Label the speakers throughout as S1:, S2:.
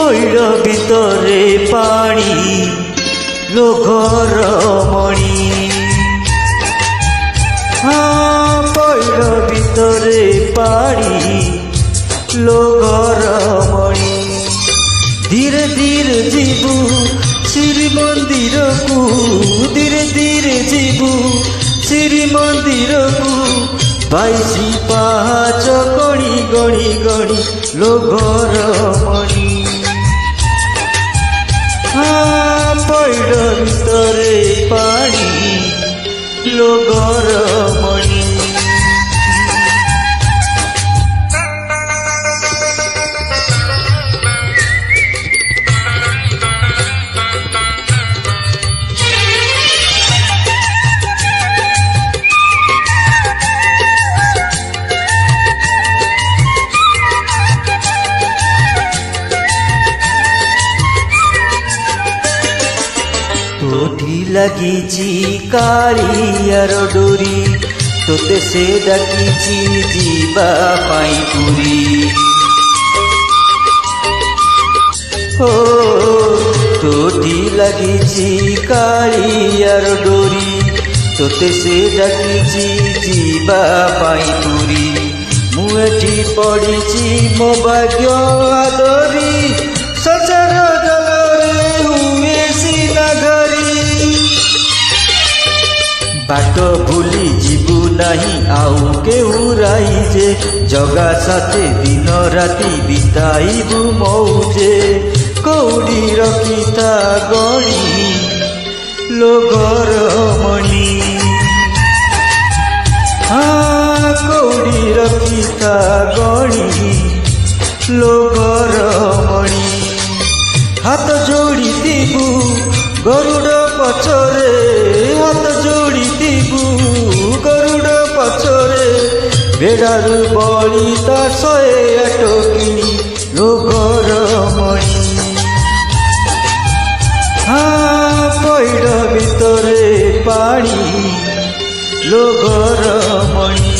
S1: পৈড় ভিতরে পানি লো ঘর মণি পৈড় ভিতরে পানি লো ঘর মণি ধীরে ধীরে ଯିବୁ ଶ୍ରୀମନ୍ଦିରକୁ ଧୀରେ ଧୀରେ ଯିବୁ ଶ୍ରୀମନ୍ଦିରକୁ 22 ପାହାଚ ଗଣି ଗଣି ଗଣି लो ଘର ମଣି ପଇଡ଼ ଭିତରେ ପାଣି लो ଘର ମଣି तोठी लगी कालियार डोरी तोते से डाकी जीवा पाई पुरी हो तोठी लगी कालियार डोरी तोते से डाकी जीवा पाई पुरी मुएठी पड़ी मो भाग्य आदरी सचर जलरे हुए सीना घरी बाट भूली जीवु नहीं आउ केहू राई जे जगा साथे दिन राति बिताइबु मौजे कौड़ी रखिता गणी लो घर मणि कौड़ी रखिता गणी लो घर मणि हाथ जोड़ी दिबु गरुड़ पछरे हाथ जोड़ी दिबु गरुड़ पछरे बेड़ारू बड़ी ता 108 किणी लो घर मणि पैड़ भितरे पानी लो घर मणि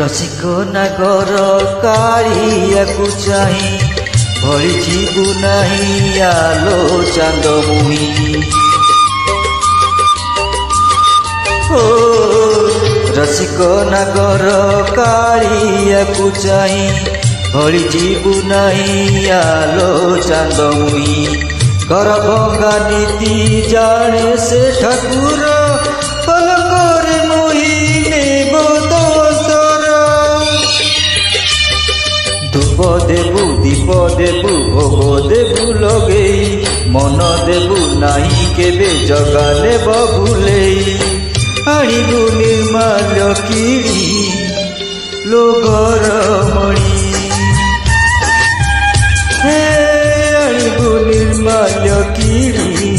S1: रसिक नागर कालिया को चाही भली जीवु नहीं आलो चांद मुही हो रसिक नागर कालिया को चाही भली जीवु नहीं आलो चांद मुही कर भंगा नीति जाने से ठाकुर पलकर मुही नेबो धूप देबु दीप देबु भोग देबु लगे मन देबु नहीं केबे जगा नेब भूलेई आणिबु निर्माल्य किणी लो घर मणि आणिबु निर्माल्य किणी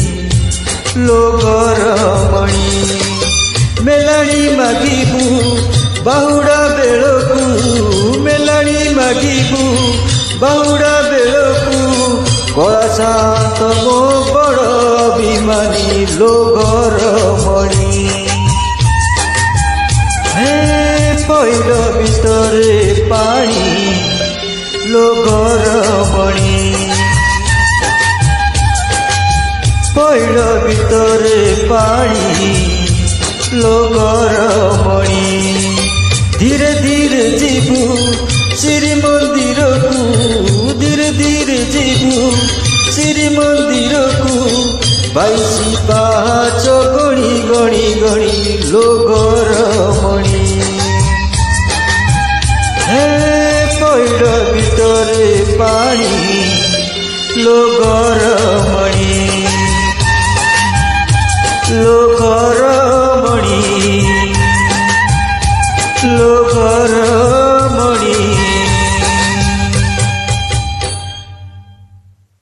S1: लो घर मणि मेलाणी मागिबु बाहुड़ा बेलकू मेलाणी मागिबू बाहुड़ा बेलकू कला शांत मो बड़ अभिमानी लो घर मणि पैड़ भितरे पानी लो घर मणि पैड़ भितरे पानी लो घर मणि धीरे धीरे जीवु श्रीमंदिरकू धीरे धीरे जीवु श्रीमंदिरकू 22 पाहाच गणी गणी गणी लो घर मणि पैड़ भितरे पानी लो घर मणि लो